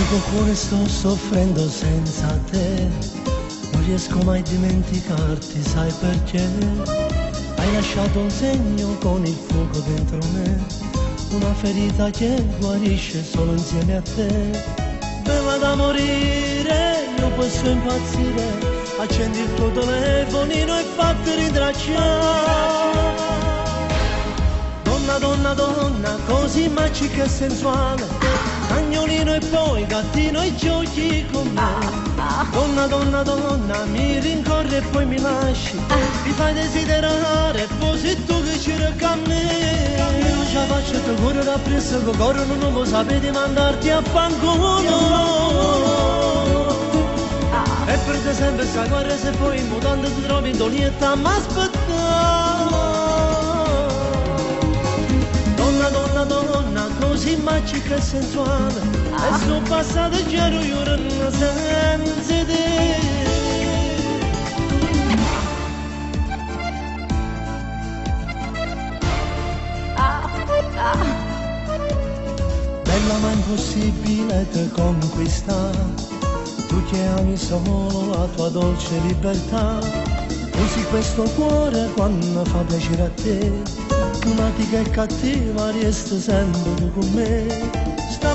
Amico cuore, sto soffrendo senza te, non riesco mai a dimenticarti, sai perché? Hai lasciato un segno con il fuoco dentro me, una ferita che guarisce solo insieme a te. Beva da morire, io posso impazzire, accendi il tuo telefonino e fatti rintracciare. Donna, donna, donna, così magica e sensuale, cagnolino e poi gattino e giochi con me. Donna, donna, donna, mi rincorri e poi mi lasci, mi fai desiderare, poi sei tu che ci recammi. Io non ce la faccio, te cuore da presso, che cuore non lo sapete mandarti a fanculo. E per te sempre sta guerra, se poi in mutande ti trovi in donietta, ma aspetta. Donna, donna, donna, così magica e sensuale, e sono passato già io senza te. Bella ma impossibile te conquistare, tu che ami solo la tua dolce libertà. Usi questo cuore quando fa piacere a te, lunatica e cattiva resti sempre tu con me. Sta